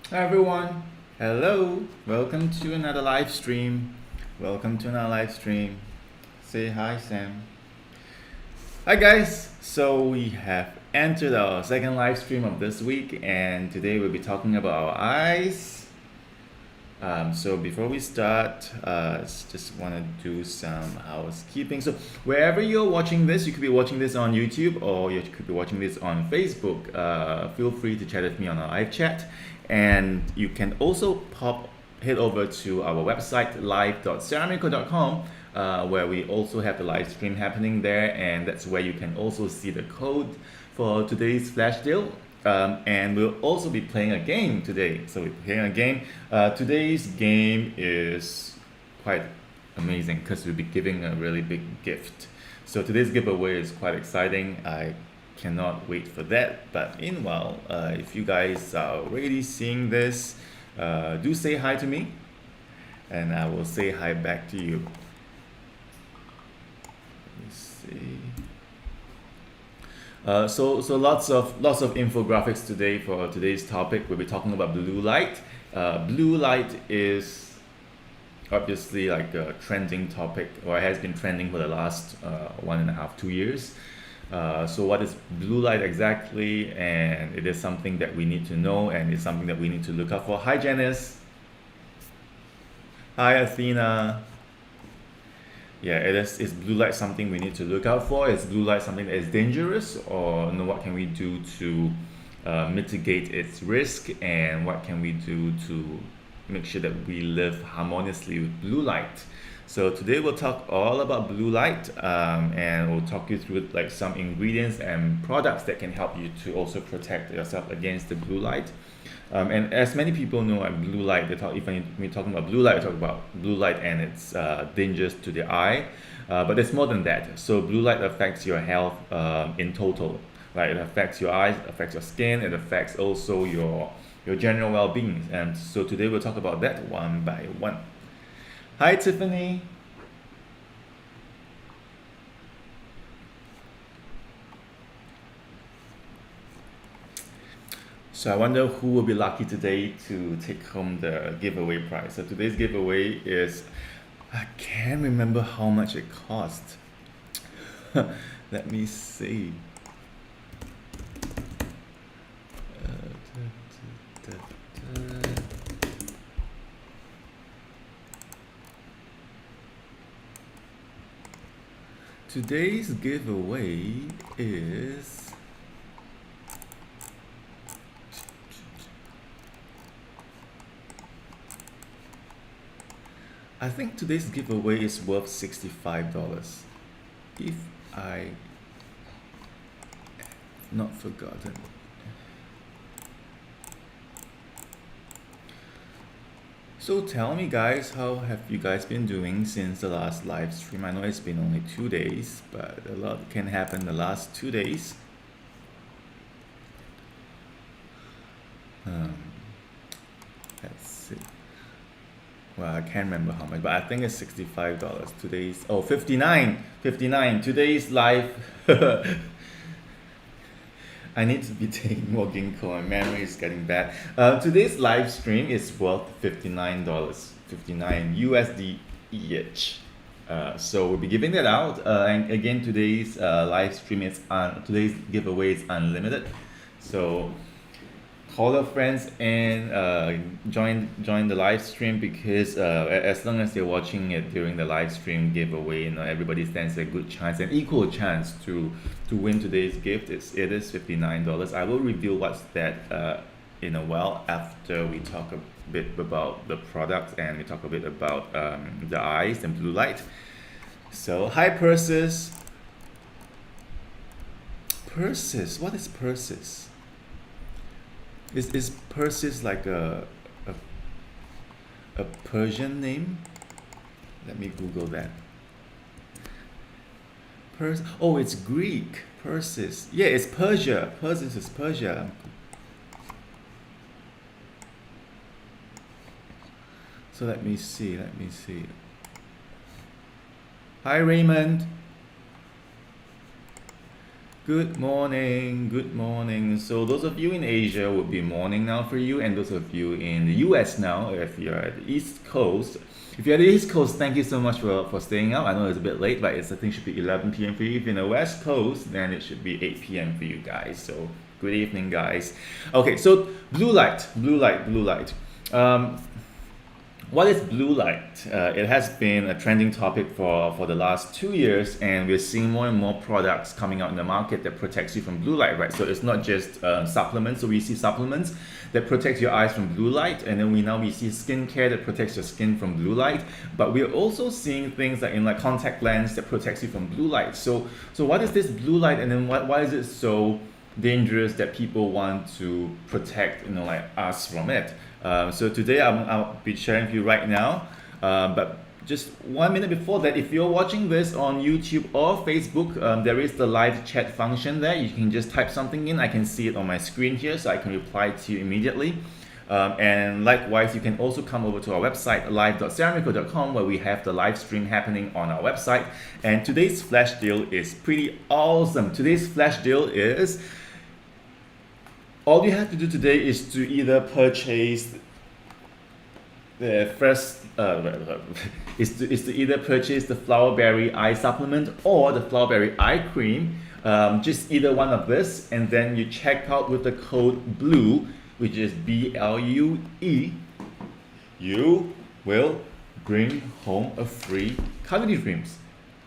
Hi everyone. Hello. Welcome to another live stream. Welcome to another live stream. Say hi, Sam. Hi guys. So we have entered our second live stream of this week, and today we'll be talking about our eyes. So before we start, just want to do some housekeeping. So wherever you're watching this, you could be watching this on YouTube or you could be watching this on Facebook. Feel free to chat with me on our live chat, and you can also head over to our website live.ceramiracle.com, where we also have the live stream happening there, and that's where you can also see the code for today's flash deal. And we'll also be playing a game today. So we're playing a game. Today's game is quite amazing because we'll be giving a really big gift. So today's giveaway is quite exciting. I cannot wait for that. But meanwhile, if you guys are already seeing this, do say hi to me, and I will say hi back to you. Let me see. So lots of infographics today for today's topic. We'll be talking about blue light. Blue light is obviously like a trending topic, or has been trending for the last 1.5, 2 years. So what is blue light exactly? And it is something that we need to know, and it's something that we need to look out for. Hi, Janice. Hi, Athena. Yeah, it is blue light something we need to look out for? Is blue light something that is dangerous, or what can we do to mitigate its risk, and what can we do to make sure that we live harmoniously with blue light? So today we'll talk all about blue light, and we'll talk you through like some ingredients and products that can help you to also protect yourself against the blue light. And as many people know, blue light, they talk, if we're talking about blue light, we talk about blue light and its dangers to the eye. But there's more than that. So blue light affects your health in total. Right? It affects your eyes, it affects your skin, it affects also your general well-being. And so today we'll talk about that one by one. Hi, Tiffany. So I wonder who will be lucky today to take home the giveaway prize. So today's giveaway is, I can't remember how much it cost. Let me see. Today's giveaway is I think today's giveaway is worth $65. If I not forgotten. So tell me guys, how have you guys been doing since the last live stream? I know it's been only 2 days, but a lot can happen the last 2 days. Um, let's see. Well, I can't remember how much, but I think it's $65. Today's 59. Today's live. I need to be taking more ginkgo. My memory is getting bad. Today's live stream is worth $59, 59 USD each. So we'll be giving that out. And again, today's live stream today's giveaway is unlimited. So call your friends and join the live stream, because as long as they're watching it during the live stream giveaway, everybody stands a good chance, an equal chance to win today's gift. It is $59. I will reveal what's that in a while, after we talk a bit about the product and we talk a bit about the eyes and blue light. So hi, Persis. What is Persis? Is Persis like a Persian name? Let me Google that. Oh, it's Greek. Persis. Yeah, it's Persia. Persis is Persia. So let me see. Hi, Raymond. Good morning, good morning. So those of you in Asia would be morning now for you, and those of you in the US now, if you're at the East Coast, if you're at the East Coast, thank you so much for staying up. I know it's a bit late, but I think it should be 11 p.m. for you. If you're in the West Coast, then it should be 8 p.m. for you guys. So good evening, guys. Okay, so blue light, blue light, blue light. Um, what is blue light? It has been a trending topic for the last 2 years, and we're seeing more and more products coming out in the market that protects you from blue light, right? So it's not just supplements. So we see supplements that protect your eyes from blue light, and then we see skincare that protects your skin from blue light. But we're also seeing things like in like contact lens that protects you from blue light. So what is this blue light, and then why is it so dangerous that people want to protect like us from it? So today I'll be sharing with you right now, but just 1 minute before that, if you're watching this on YouTube or Facebook, there is the live chat function there. You can just type something in. I can see it on my screen here, so I can reply to you immediately. And likewise, you can also come over to our website, live.ceramiracle.com, where we have the live stream happening on our website. And today's flash deal is pretty awesome. Today's flash deal is all you have to do today is to either purchase the first is to either purchase the flowerberry eye supplement or the flowerberry eye cream. Just either one of this, and then you check out with the code BLUE, which is BLUE. You will bring home a free cavity creams.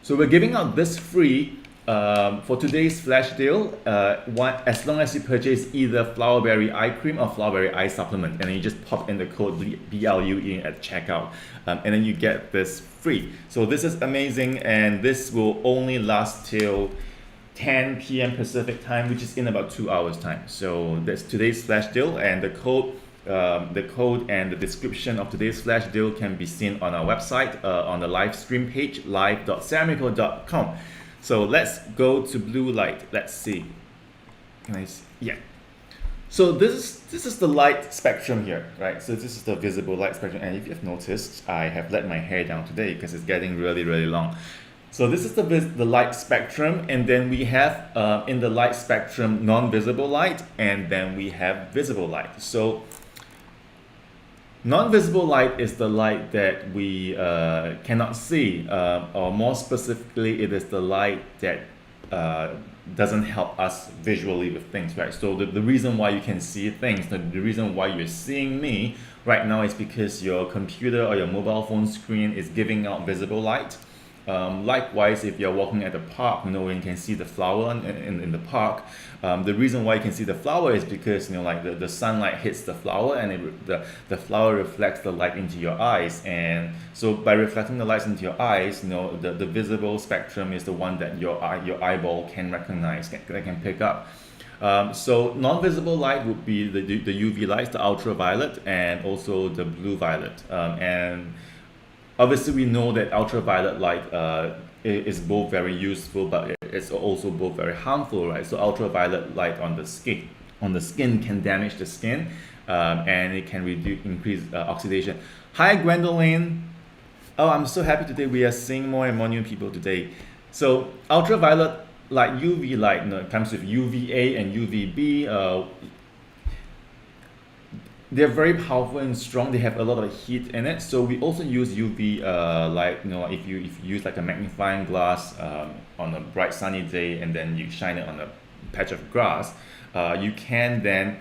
So we're giving out this free for today's flash deal, as long as you purchase either flowerberry eye cream or flowerberry eye supplement, and then you just pop in the code BLUE at checkout, and then you get this free. So this is amazing, and this will only last till 10 p.m. Pacific time, which is in about 2 hours time. So that's today's flash deal, and the code and the description of today's flash deal can be seen on our website, on the live stream page, live.ceramiracle.com. So let's go to blue light. Let's see. Can I see? Yeah. So this is the light spectrum here, right? So this is the visible light spectrum. And if you've noticed, I have let my hair down today because it's getting really, really long. So this is the light spectrum, and then we have in the light spectrum non-visible light, and then we have visible light. So non-visible light is the light that we cannot see, or more specifically, it is the light that doesn't help us visually with things, right? So the reason why you can see things, the reason why you're seeing me right now is because your computer or your mobile phone screen is giving out visible light. Likewise, if you're walking at the park, when you can see the flower in the park, the reason why you can see the flower is because like the sunlight hits the flower, and the flower reflects the light into your eyes, and so by reflecting the light into your eyes, the visible spectrum is the one that your eyeball can recognize, can pick up. So non-visible light would be the UV lights, the ultraviolet, and also the blue violet, and obviously, we know that ultraviolet light is both very useful, but it's also both very harmful, right? So ultraviolet light on the skin can damage the skin, and it can increase oxidation. Hi, Gwendolyn. Oh, I'm so happy today. We are seeing more and more new people today. So ultraviolet light, UV light, it comes with UVA and UVB. They're very powerful and strong. They have a lot of heat in it. So we also use UV light. If you use like a magnifying glass on a bright sunny day, and then you shine it on a patch of grass, you can then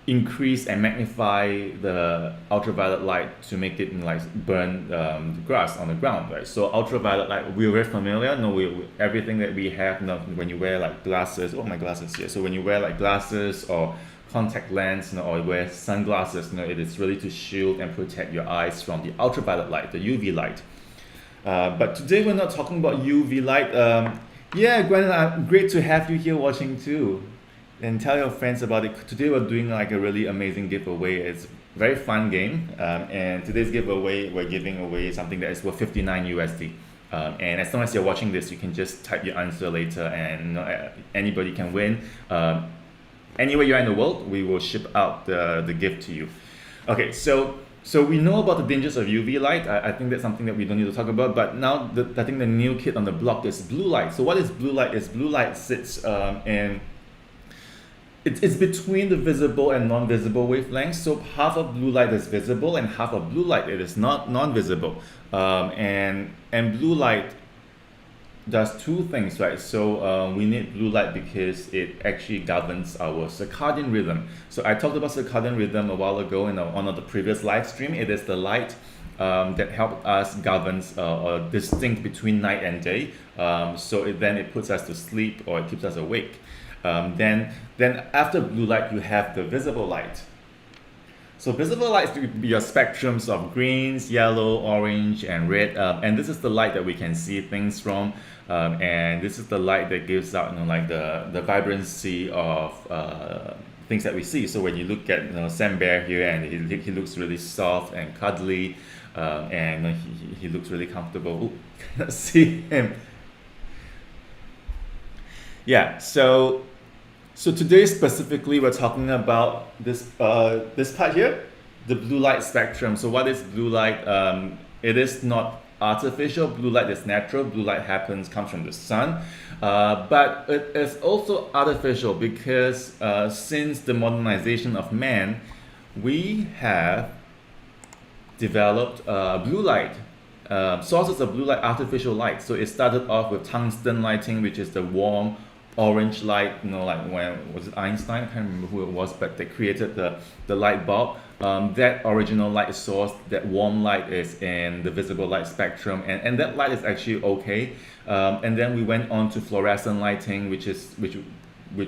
increase and magnify the ultraviolet light to make it like burn the grass on the ground, right? So ultraviolet light, we're very familiar. Everything that we have when you wear like glasses. Oh, my glasses here. So when you wear like glasses or contact lens, or wear sunglasses, it is really to shield and protect your eyes from the ultraviolet light, the UV light. But today we're not talking about UV light. Yeah, Gwen, great to have you here watching too. And tell your friends about it. Today we're doing like a really amazing giveaway. It's a very fun game. And today's giveaway, we're giving away something that is worth 59 USD. And as long as you're watching this, you can just type your answer later, and anybody can win. Anywhere you're in the world, we will ship out the gift to you. Okay, so So we know about the dangers of UV light. I think that's something that we don't need to talk about. But now I think the new kid on the block is blue light. So what is blue light? Is blue light sits in it's between the visible and non-visible wavelengths. So half of blue light is visible and half of blue light it is not non-visible. And blue light does two things, right? So we need blue light because it actually governs our circadian rhythm. So I talked about circadian rhythm a while ago in one of the previous live stream. It is the light that helps us governs or distinct between night and day. So then it puts us to sleep or it keeps us awake. Then after blue light, you have the visible light. So visible light would be your spectrums of greens, yellow, orange, and red. And this is the light that we can see things from. And this is the light that gives out, like the vibrancy of things that we see. So when you look at Sam Bear here, and he looks really soft and cuddly, and he looks really comfortable. Ooh, cannot see him. Yeah. So today specifically we're talking about this part here, the blue light spectrum. So what is blue light? It is not artificial. Blue light is natural. Blue light comes from the sun, but it is also artificial because since the modernization of man, we have developed blue light. Sources of blue light, artificial light. So it started off with tungsten lighting, which is the warm orange light, like when was it Einstein? I can't remember who it was, but they created the light bulb. That original light source, that warm light, is in the visible light spectrum, and that light is actually okay. And then we went on to fluorescent lighting, which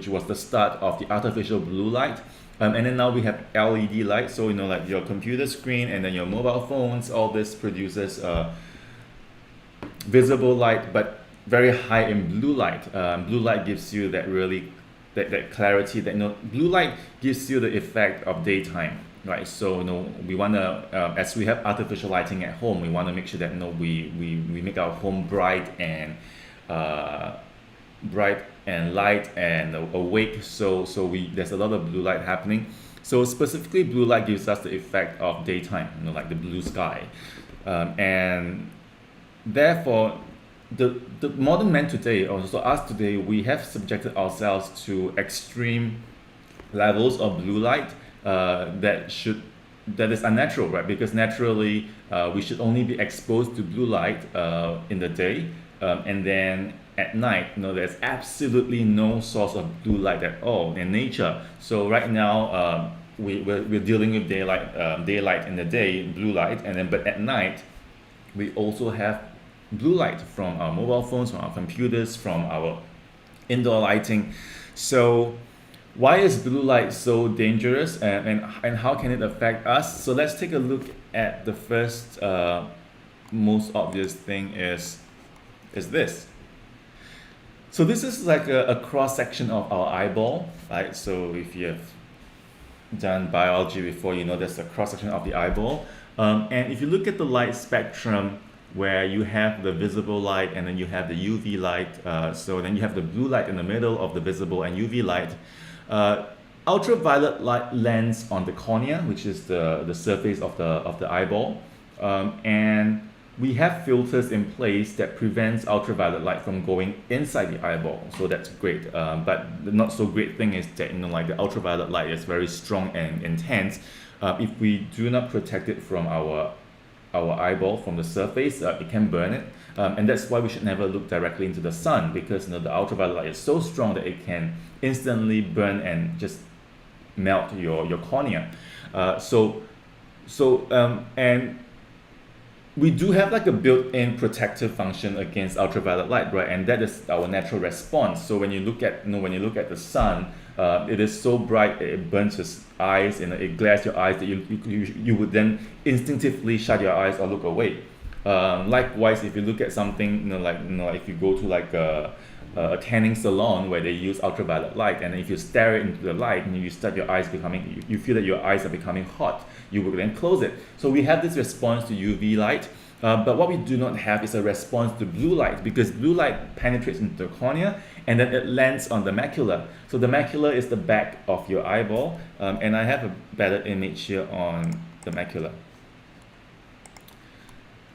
was the start of the artificial blue light. And then now we have LED light. So like your computer screen and then your mobile phones, all this produces visible light, but very high in blue light. Blue light gives you that that clarity. Blue light gives you the effect of daytime, right? So we want to, as we have artificial lighting at home, we want to make sure that we make our home bright and light and awake. So there's a lot of blue light happening. So specifically, blue light gives us the effect of daytime, like the blue sky, and therefore, the modern man today, also us today, we have subjected ourselves to extreme levels of blue light that is unnatural, right? Because naturally we should only be exposed to blue light in the day, and then at night, there's absolutely no source of blue light at all in nature. So right now we're dealing with daylight in the day, blue light, but at night we also have blue light from our mobile phones, from our computers, from our indoor lighting. So why is blue light so dangerous, and how can it affect us? So let's take a look at the first most obvious thing is this. So this is like a cross section of our eyeball, right? So if you have done biology before, there's a cross section of the eyeball, and if you look at the light spectrum, where you have the visible light and then you have the UV light, so then you have the blue light in the middle of the visible and UV light. Ultraviolet light lands on the cornea, which is the surface of the eyeball, and we have filters in place that prevents ultraviolet light from going inside the eyeball. So that's great, but the not so great thing is that like the ultraviolet light is very strong and intense. If we do not protect it from our eyeball from the surface, it can burn it, and that's why we should never look directly into the sun, because the ultraviolet light is so strong that it can instantly burn and just melt your cornea. And we do have like a built-in protective function against ultraviolet light, right? And that is our natural response. So when you look at the sun, it is so bright it burns your eyes and it glares your eyes that you would then instinctively shut your eyes or look away. Likewise, if you look at something, if you go to like a tanning salon where they use ultraviolet light, and if you stare into the light and you start your eyes you feel that your eyes are becoming hot, you will then close it. So we have this response to UV light, but what we do not have is a response to blue light, because blue light penetrates into the cornea and then it lands on the macula. So the macula is the back of your eyeball, and I have a better image here on the macula.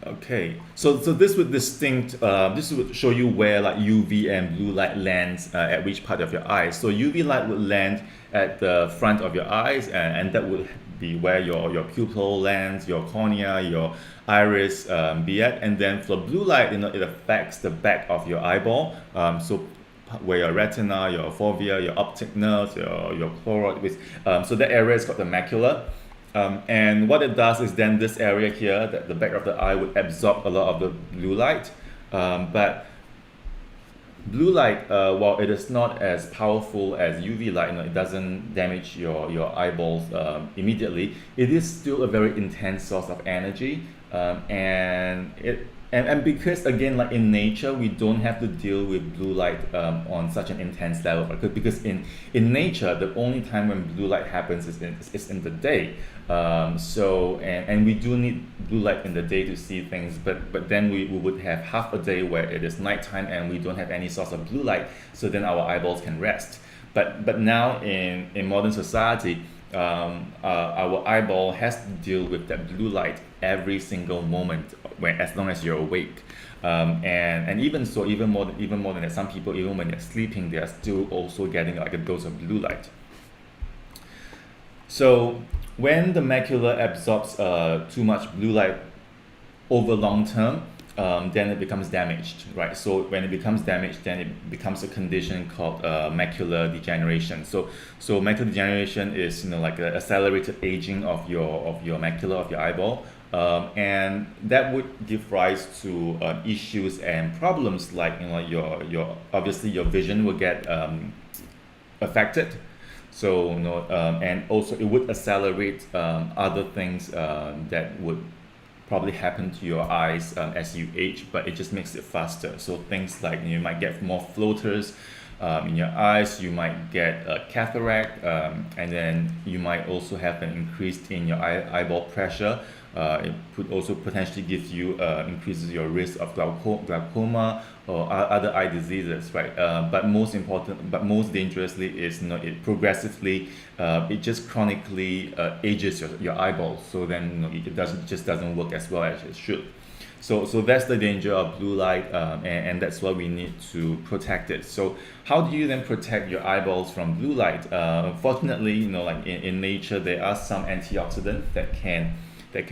Okay, so this would this would show you where like UV and blue light lands at which part of your eyes. So UV light would land at the front of your eyes, and that would be where your pupil lands, your cornea, your iris be at. And then for blue light, it affects the back of your eyeball. Where your retina, your fovea, your optic nerves, your choroid, so that area is called the macula. And what it does is then this area here, that the back of the eye, would absorb a lot of the blue light. But blue light, while it is not as powerful as UV light, it doesn't damage your eyeballs immediately. It is still a very intense source of energy, and because again, like in nature, we don't have to deal with blue light on such an intense level, because in nature, the only time when blue light happens is in the day. And we do need blue light in the day to see things, but then we would have half a day where it is nighttime and we don't have any source of blue light, so then our eyeballs can rest. But now in modern society, our eyeball has to deal with that blue light every single moment, as long as you're awake. And even so, even more than that, some people, even when they're sleeping, they are still also getting like a dose of blue light. So when the macula absorbs too much blue light over long term, then it becomes damaged, right? So when it becomes damaged, then it becomes a condition called macular degeneration. So macular degeneration is like an accelerated aging of your macula, of your eyeball, and that would give rise to issues and problems like your obviously your vision will get affected. So and also it would accelerate other things that would probably happen to your eyes as you age, but it just makes it faster. So things like you might get more floaters in your eyes, you might get a cataract, and then you might also have an increase in your eyeball pressure. It could also potentially give you increases your risk of glaucoma or other eye diseases, right? But most dangerously is it progressively, it just chronically ages your eyeballs. So then it doesn't work as well as it should. So that's the danger of blue light, and that's why we need to protect it. So how do you then protect your eyeballs from blue light? Fortunately, like in nature, there are some antioxidants that can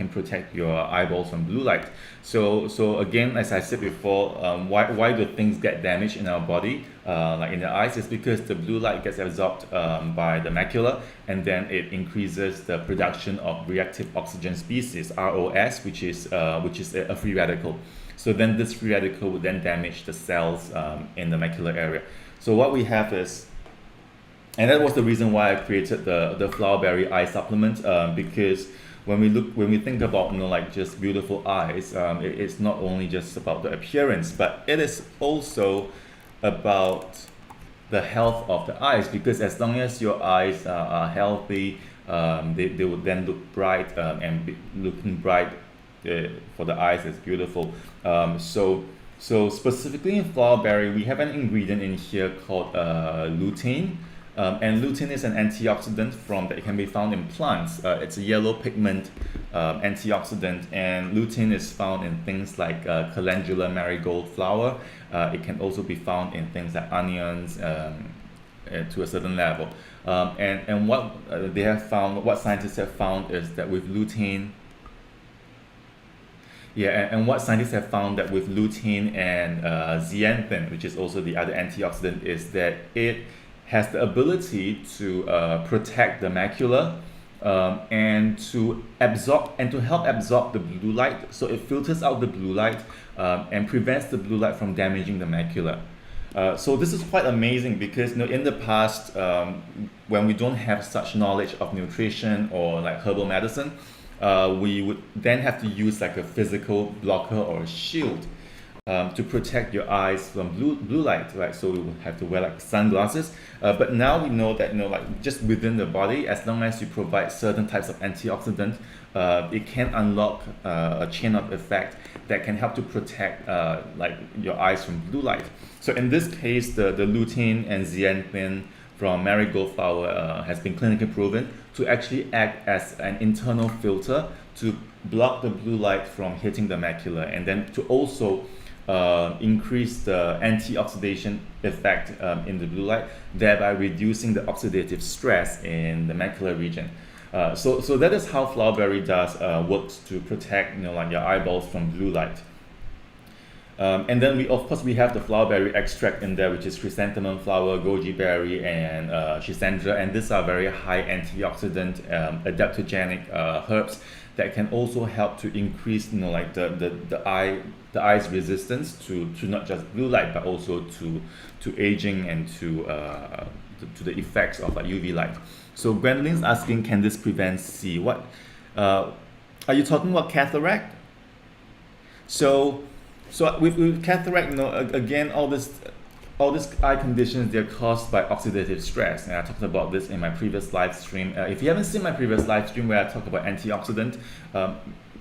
protect your eyeballs from blue light. So again, as I said before, why do things get damaged in our body, like in the eyes, is because the blue light gets absorbed by the macula, and then it increases the production of reactive oxygen species, ROS, which is a free radical. So then this free radical would then damage the cells in the macular area. So what we have is, and that was the reason why I created the flowerberry eye supplement, because when we think about like just beautiful eyes, it's not only just about the appearance, but it is also about the health of the eyes, because as long as your eyes are healthy, they would then look bright, and looking bright for the eyes is beautiful. So specifically in flowerberry, we have an ingredient in here called lutein. And lutein is an antioxidant that can be found in plants. It's a yellow pigment antioxidant, and lutein is found in things like calendula marigold flower. It can also be found in things like onions to a certain level. And what scientists have found is that with lutein, and what scientists have found that with lutein and zeaxanthin, which is also the other antioxidant, is that it has the ability to protect the macula, and to help absorb the blue light. So it filters out the blue light and prevents the blue light from damaging the macula. So this is quite amazing, because in the past, when we don't have such knowledge of nutrition or like herbal medicine, we would then have to use like a physical blocker or a shield to protect your eyes from blue light, right? So we would have to wear like sunglasses. But now we know that like just within the body, as long as you provide certain types of antioxidant, it can unlock a chain of effect that can help to protect like your eyes from blue light. So in this case, the lutein and zeaxanthin from marigold flower has been clinically proven to actually act as an internal filter to block the blue light from hitting the macula, and then to also increase the antioxidation effect in the blue light, thereby reducing the oxidative stress in the macular region. So that is how flowerberry does works to protect like your eyeballs from blue light. And then we have the flowerberry extract in there, which is chrysanthemum flower, goji berry, and schisandra, and these are very high antioxidant, adaptogenic herbs that can also help to increase like the eye's resistance to not just blue light but also to aging and to the effects of like UV light. So Gwendolyn's asking, can this prevent C? What are you talking about, cataract? So with cataract, again, all these eye conditions, they're caused by oxidative stress, and I talked about this in my previous live stream. If you haven't seen my previous live stream where I talk about antioxidant,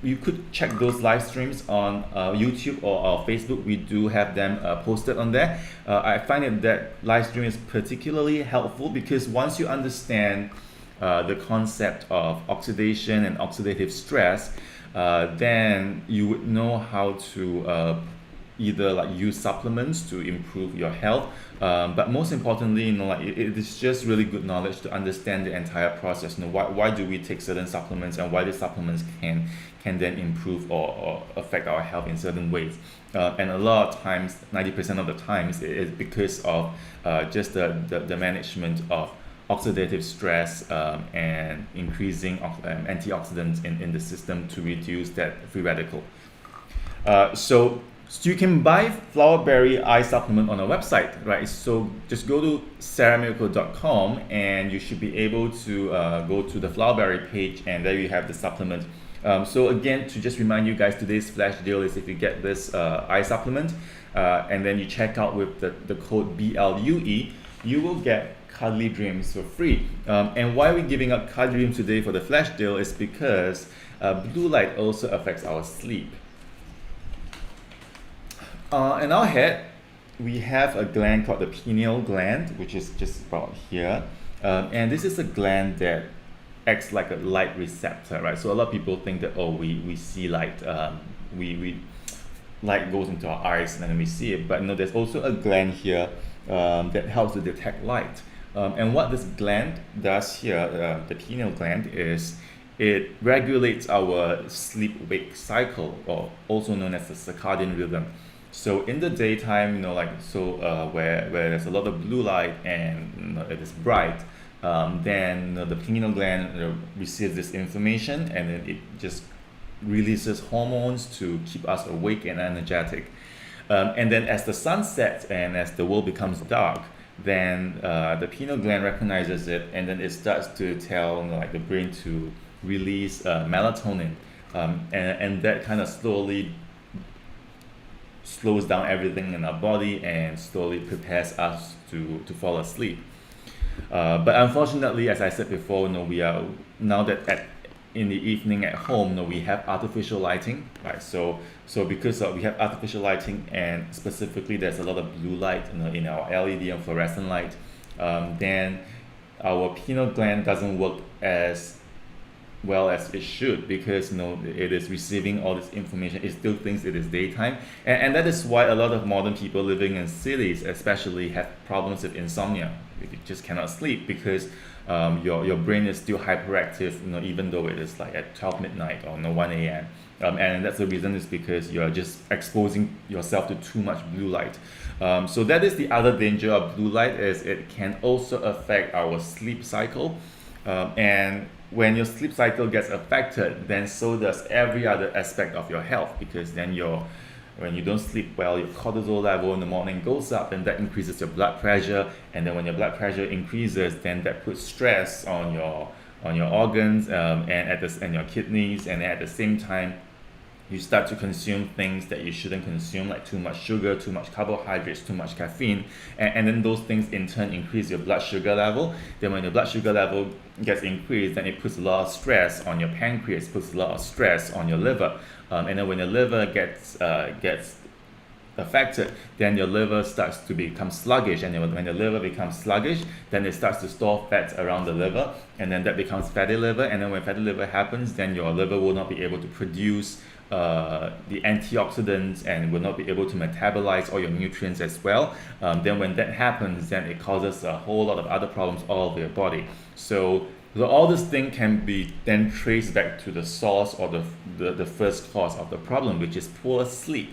you could check those live streams on YouTube or Facebook. We do have them posted on there. I find that live stream is particularly helpful because once you understand the concept of oxidation and oxidative stress, then you would know how to either like use supplements to improve your health, but most importantly, like it is just really good knowledge to understand the entire process. Why do we take certain supplements, and why the supplements can then improve or affect our health in certain ways. And a lot of times, 90% of the times, it is because of just the management of oxidative stress and increasing antioxidants in the system to reduce that free radical. So you can buy flowerberry eye supplement on our website, right? So just go to ceramiracle.com and you should be able to go to the flowerberry page, and there you have the supplement. So again, to just remind you guys, today's flash deal is if you get this eye supplement and then you check out with the code BLUE, you will get Cuddly Dreams for free. And why we're giving up Cuddly Dreams today for the flash deal is because blue light also affects our sleep. In our head, we have a gland called the pineal gland, which is just about here. And this is a gland that acts like a light receptor, right? So a lot of people think that, oh, we see light, light goes into our eyes and then we see it. But no, there's also a gland here that helps to detect light. And what this gland does here, the pineal gland, is it regulates our sleep-wake cycle, or also known as the circadian rhythm. So in the daytime, where there's a lot of blue light and it is bright, then the pineal gland receives this information, and then it just releases hormones to keep us awake and energetic. And then as the sun sets and as the world becomes dark, then the pineal gland recognizes it, and then it starts to tell the brain to release melatonin, and that kind of slowly slows down everything in our body and slowly prepares us to fall asleep. But unfortunately, as I said before, we are now that in the evening at home, we have artificial lighting, right? So because we have artificial lighting, and specifically there's a lot of blue light in our LED and fluorescent light, then our pineal gland doesn't work as well as it should, because it is receiving all this information. It still thinks it is daytime, and that is why a lot of modern people living in cities especially have problems with insomnia. You just cannot sleep because your brain is still hyperactive, even though it is like at 12 midnight or 1 a.m. And that's the reason, is because you're just exposing yourself to too much blue light. So that is the other danger of blue light, is it can also affect our sleep cycle. And when your sleep cycle gets affected, then so does every other aspect of your health, because then when you don't sleep well, your cortisol level in the morning goes up, and that increases your blood pressure. And then when your blood pressure increases, then that puts stress on your organs and your kidneys, and at the same time you start to consume things that you shouldn't consume, like too much sugar, too much carbohydrates, too much caffeine, and then those things in turn increase your blood sugar level. Then when your blood sugar level gets increased, then it puts a lot of stress on your pancreas, puts a lot of stress on your liver, and then when your liver gets affected, then your liver starts to become sluggish, and when the liver becomes sluggish, then it starts to store fats around the liver, and then that becomes fatty liver, and then when fatty liver happens, then your liver will not be able to produce the antioxidants and will not be able to metabolize all your nutrients as well. Then when that happens, then it causes a whole lot of other problems all over your body. So all this thing can be then traced back to the source or the first cause of the problem, which is poor sleep.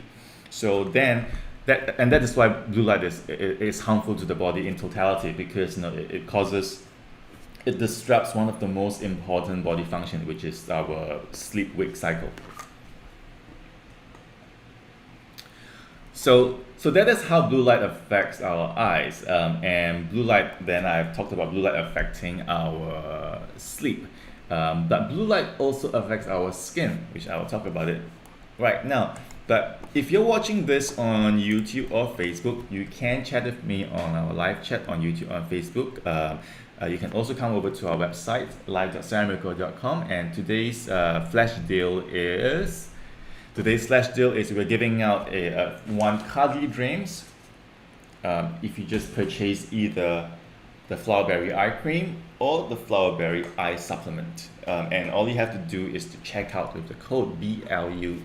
So then that is why blue light is harmful to the body in totality, because it disrupts one of the most important body function, which is our sleep-wake cycle. So that is how blue light affects our eyes, and blue light, then I've talked about blue light affecting our sleep, but blue light also affects our skin, which I will talk about it right now. But if you're watching this on YouTube or Facebook, you can chat with me on our live chat on YouTube or Facebook. You can also come over to our website, live.ceramiracle.com, and today's flash deal is we're giving out one Kagi Dreams if you just purchase either the Flowerberry Eye Cream or the Flowerberry Eye Supplement. And all you have to do is to check out with the code BLUE.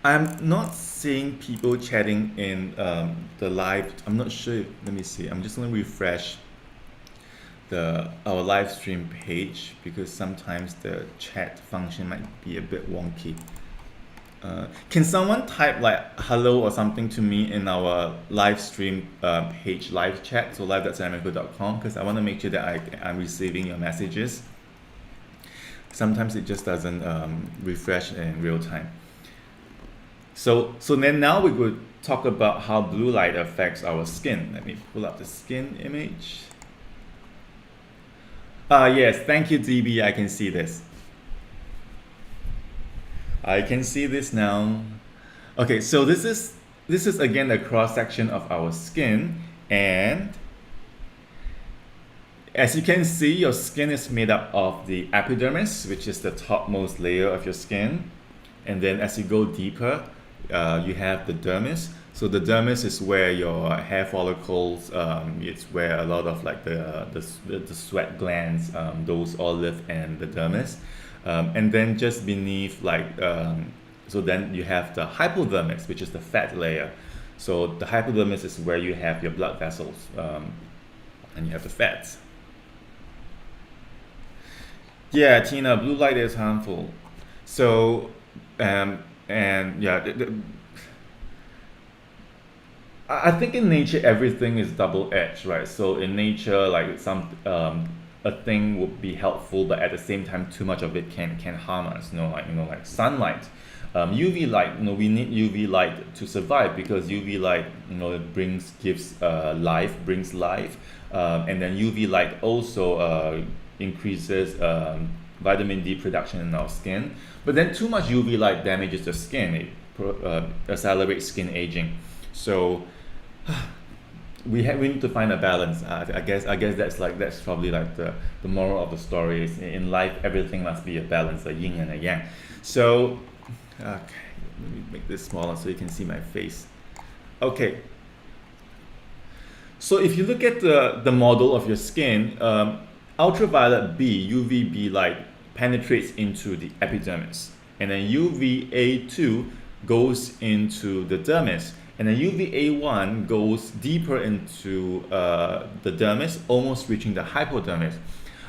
I'm not seeing people chatting in the live. I'm not sure. Let me see. I'm just going to refresh our live stream page, because sometimes the chat function might be a bit wonky. Can someone type like hello or something to me in our live stream page, live chat, so live.ceramiracle.com, because I want to make sure that I'm receiving your messages. Sometimes it just doesn't refresh in real time. So then now we could talk about how blue light affects our skin. Let me pull up the skin image. Yes, thank you, DB. I can see this. I can see this now. Okay, so this is again a cross section of our skin, and as you can see, your skin is made up of the epidermis, which is the topmost layer of your skin, and then as you go deeper, you have the dermis. So the dermis is where your hair follicles, it's where a lot of like the sweat glands, those all live in the dermis. And then just beneath, so then you have the hypodermis, which is the fat layer. So the hypodermis is where you have your blood vessels, and you have the fats. Yeah, Tina, blue light is harmful. So, and yeah, I think in nature everything is double-edged, right? So in nature, like a thing would be helpful, but at the same time, too much of it can harm us. Like sunlight, UV light. We need UV light to survive, because UV light, brings life, and then UV light also increases vitamin D production in our skin. But then too much UV light damages the skin. It accelerates skin aging. So we need to find a balance. I guess that's probably like the moral of the story is, in life everything must be a balance, a yin and a yang. So okay, let me make this smaller so you can see my face. Okay, so if you look at the model of your skin, ultraviolet B, UVB light, penetrates into the epidermis, and then UVA2 goes into the dermis, and then UVA1 goes deeper into the dermis, almost reaching the hypodermis.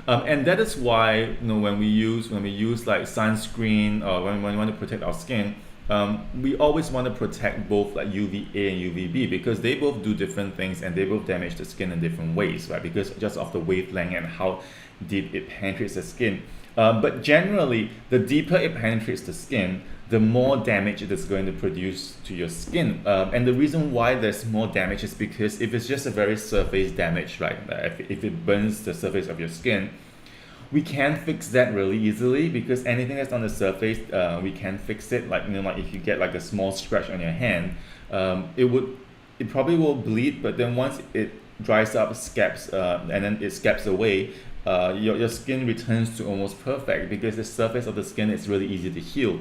And that is why, when we use like sunscreen, or when we want to protect our skin, we always want to protect both like UVA and UVB, because they both do different things and they both damage the skin in different ways, right? Because just of the wavelength and how deep it penetrates the skin. But generally, the deeper it penetrates the skin, the more damage it is going to produce to your skin. And the reason why there's more damage is because if it's just a very surface damage, right? If it burns the surface of your skin, we can fix that really easily, because anything that's on the surface, we can fix it. Like if you get like a small scratch on your hand, it probably will bleed, but then once dries up, scabs, and then it scabs away, your skin returns to almost perfect because the surface of the skin is really easy to heal.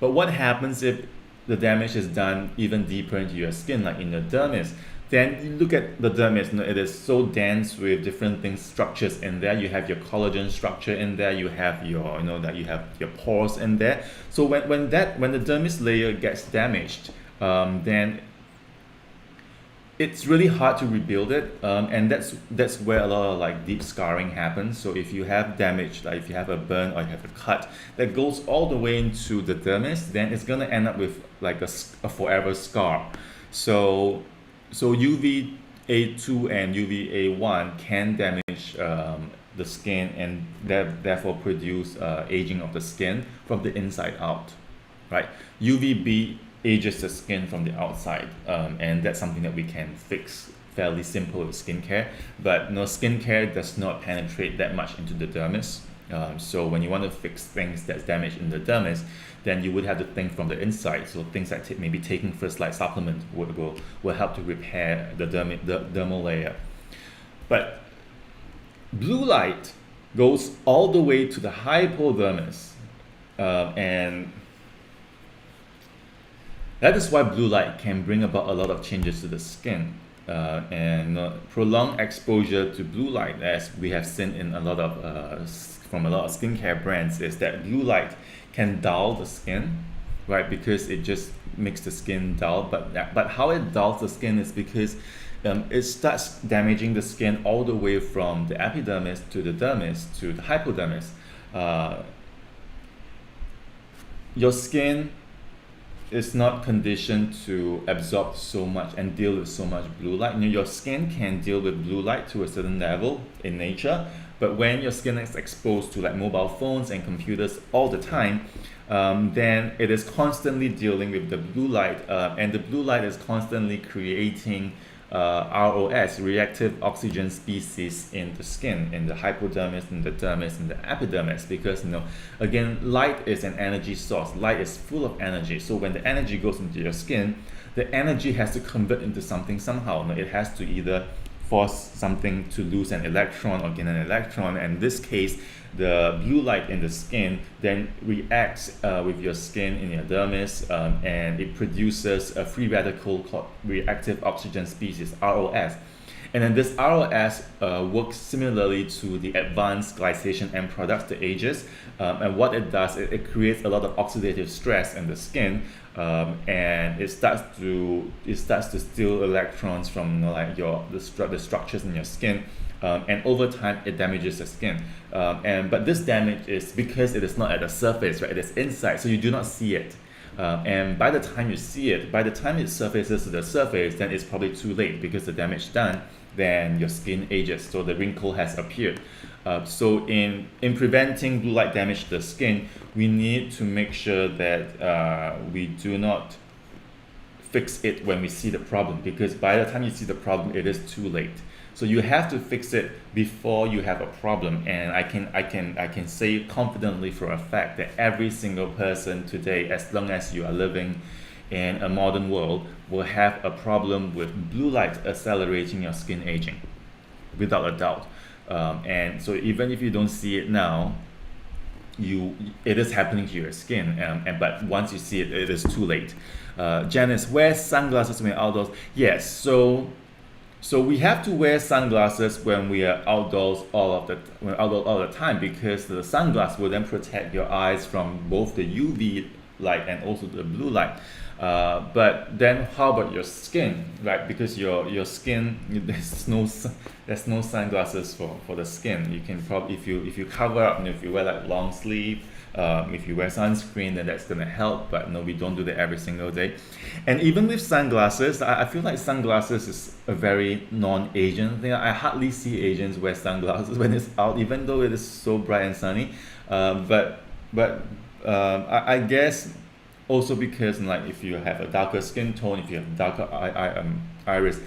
But what happens if the damage is done even deeper into your skin, like in the dermis? Then you look at the dermis, it is so dense with different things, structures in there. You have your collagen structure in there. You have your, that you have your pores in there. So when the dermis layer gets damaged, then it's really hard to rebuild it, and that's where a lot of like deep scarring happens. So if you have damage, like if you have a burn or you have a cut that goes all the way into the dermis, then it's gonna end up with like a forever scar. So UVA2 and UVA1 can damage the skin and therefore produce aging of the skin from the inside out, right? UVB ages the skin from the outside, and that's something that we can fix fairly simple with skincare. But skincare does not penetrate that much into the dermis. So when you want to fix things that's damaged in the dermis, then you would have to think from the inside. So things like maybe taking first light supplement will help to repair the dermal layer. But blue light goes all the way to the hypodermis, and that is why blue light can bring about a lot of changes to the skin. And prolonged exposure to blue light, as we have seen in from a lot of skincare brands, is that blue light can dull the skin, right? Because it just makes the skin dull. But how it dulls the skin is because it starts damaging the skin all the way from the epidermis to the dermis to the hypodermis. Your skin is not conditioned to absorb so much and deal with so much blue light. Your skin can deal with blue light to a certain level in nature, but when your skin is exposed to like mobile phones and computers all the time, then it is constantly dealing with the blue light, and the blue light is constantly creating ROS, reactive oxygen species, in the skin, in the hypodermis, in the dermis, in the epidermis, because again, light is an energy source. Light is full of energy. So when the energy goes into your skin, the energy has to convert into something somehow. It has to either force something to lose an electron or gain an electron. And in this case, the blue light in the skin then reacts with your skin in your dermis, and it produces a free radical called reactive oxygen species, ROS. And then this ROS works similarly to the advanced glycation end products, the AGEs, and what it does, it creates a lot of oxidative stress in the skin, and it starts to steal electrons from the structures in your skin. And over time, it damages the skin. But this damage is because it is not at the surface, right? It is inside, so you do not see it. And by the time you see it, by the time it surfaces to the surface, then it's probably too late because the damage done, then your skin ages, so the wrinkle has appeared. So in preventing blue light damage to the skin, we need to make sure that we do not fix it when we see the problem, because by the time you see the problem, it is too late. So you have to fix it before you have a problem. And I can say confidently for a fact that every single person today, as long as you are living in a modern world, will have a problem with blue light accelerating your skin aging, without a doubt. And so even if you don't see it now, it is happening to your skin. But once you see it, it is too late. Janice, wear sunglasses when outdoors. Yes, so we have to wear sunglasses when we are outdoors all the time, because the sunglasses will then protect your eyes from both the UV light and also the blue light. But then how about your skin, right? Because your skin, there's no sunglasses for the skin. You can probably, if you cover up, and if you wear like long sleeve, if you wear sunscreen, then that's gonna help. But no, we don't do that every single day. And even with sunglasses, I feel like sunglasses is a very non-Asian thing. I hardly see Asians wear sunglasses when it's out, even though it is so bright and sunny. I guess also because like if you have a darker skin tone, if you have darker iris,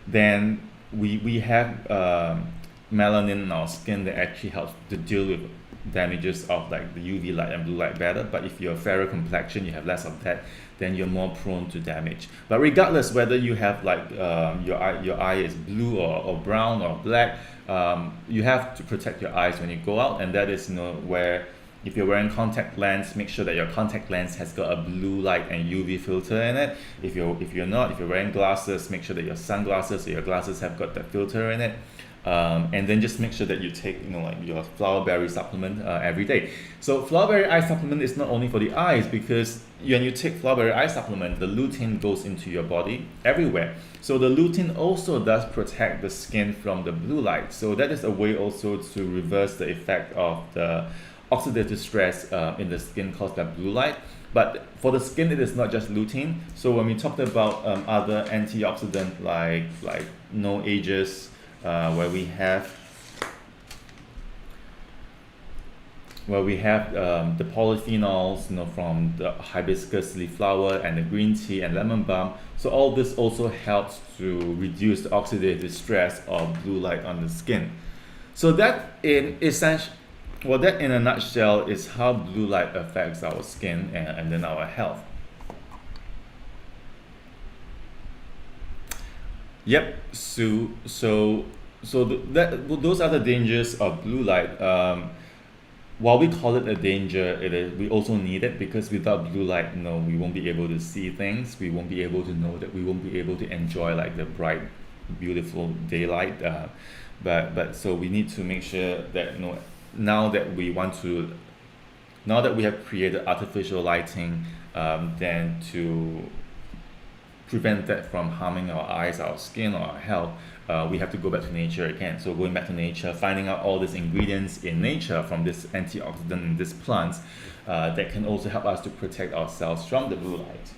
then we have melanin in our skin that actually helps to deal with damages of like the UV light and blue light better. But if you're fairer complexion, you have less of that, then you're more prone to damage. But regardless whether you have like your eye is blue or brown or black, you have to protect your eyes when you go out, and that is where if you're wearing contact lens, make sure that your contact lens has got a blue light and UV filter in it. If you're wearing glasses, make sure that your sunglasses or your glasses have got that filter in it. And then just make sure that you take like your flower berry supplement every day. So flower berry eye supplement is not only for the eyes, because when you take flower berry eye supplement, the lutein goes into your body everywhere. So the lutein also does protect the skin from the blue light. So that is a way also to reverse the effect of the oxidative stress in the skin caused by blue light. But for the skin, it is not just lutein. So when we talked about other antioxidant like no ages, where we have the polyphenols, from the hibiscus leaf flower and the green tea and lemon balm. So all this also helps to reduce the oxidative stress of blue light on the skin. So that in a nutshell is how blue light affects our skin and then our health. Yep. So those are the dangers of blue light. While we call it a danger, we also need it, because without blue light, we won't be able to see things. We won't be able to know that. We won't be able to enjoy like the bright, beautiful daylight. But so we need to make sure that now that we have created artificial lighting, then to prevent that from harming our eyes, our skin, or our health, we have to go back to nature again. So going back to nature, finding out all these ingredients in nature from this antioxidant in these plants that can also help us to protect ourselves from the blue light.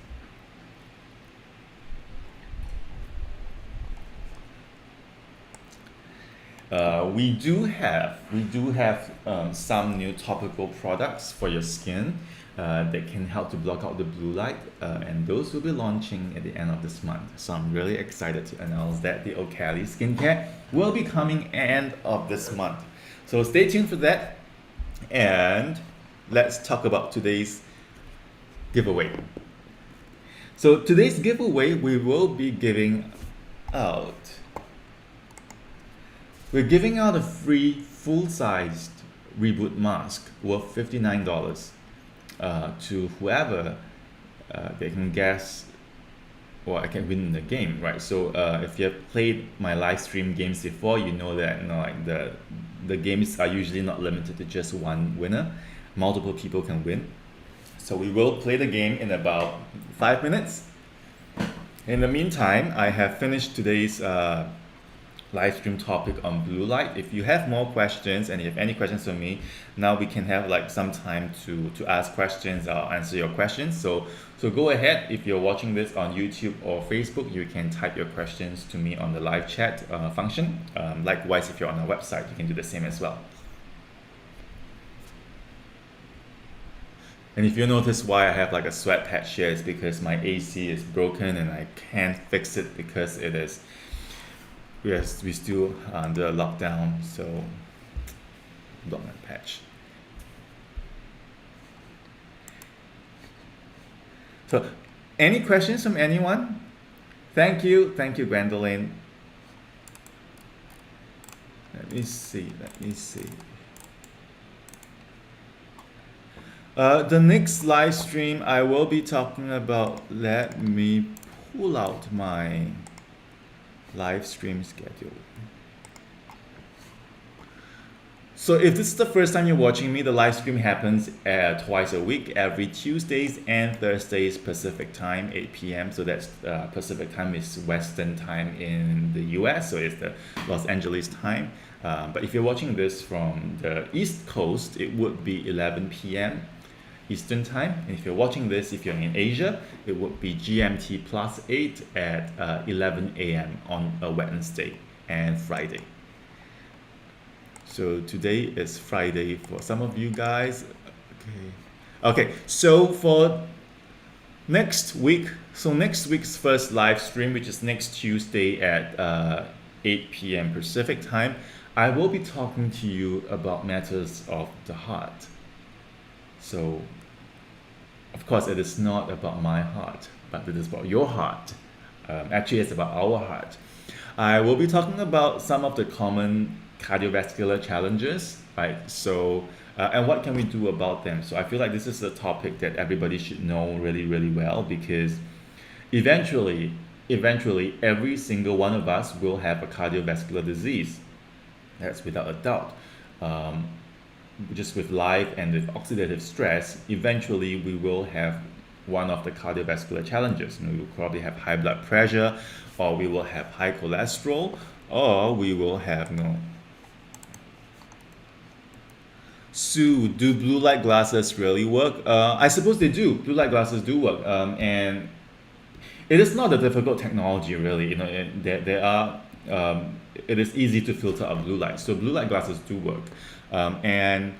We do have some new topical products for your skin that can help to block out the blue light, and those will be launching at the end of this month. So I'm really excited to announce that the O'Kelly skincare will be coming end of this month. So stay tuned for that, and let's talk about today's giveaway. So today's giveaway, we will be giving out. We're giving out a free full-sized reboot mask worth $59 to whoever they can guess or I can win in the game, right? So if you have played my live stream games before, you know that like the games are usually not limited to just one winner. Multiple people can win. So we will play the game in about 5 minutes. In the meantime, I have finished today's live stream topic on blue light. If you have more questions and you have any questions for me, now we can have like some time to ask questions. I'll answer your questions. So go ahead. If you're watching this on YouTube or Facebook, you can type your questions to me on the live chat function. Likewise, if you're on our website, you can do the same as well. And if you notice why I have like a sweat patch here, it's because my AC is broken and I can't fix it because it is. Yes, we still under lockdown, so block my patch. So, any questions from anyone? Thank you, Gwendolyn. Let me see. The next live stream I will be talking about. Let me pull out my live stream schedule. So if this is the first time you're watching me, the live stream happens twice a week, every Tuesdays and Thursdays Pacific time, 8 p.m. So that's Pacific time is Western time in the US, so it's the Los Angeles time. But if you're watching this from the East Coast, it would be 11 p.m. Eastern time. And if you're watching this, if you're in Asia, it would be GMT plus 8 at 11 a.m. on a Wednesday and Friday. So today is Friday for some of you guys. Okay, so for next week, next week's first live stream, which is next Tuesday at 8 p.m. Pacific time, I will be talking to you about matters of the heart. So, of course, it is not about my heart, but it is about your heart. Actually, it's about our heart. I will be talking about some of the common cardiovascular challenges, right? So, and what can we do about them? So, I feel like this is a topic that everybody should know really, really well because eventually, eventually, every single one of us will have a cardiovascular disease. That's without a doubt. Um, just with life and with oxidative stress, eventually we will have one of the cardiovascular challenges. You know, we'll probably have high blood pressure, or we will have high cholesterol, or we will have, Sue, do blue light glasses really work? I suppose they do. Blue light glasses do work, and it is not a difficult technology, really. There are. It is easy to filter out blue light, so blue light glasses do work, and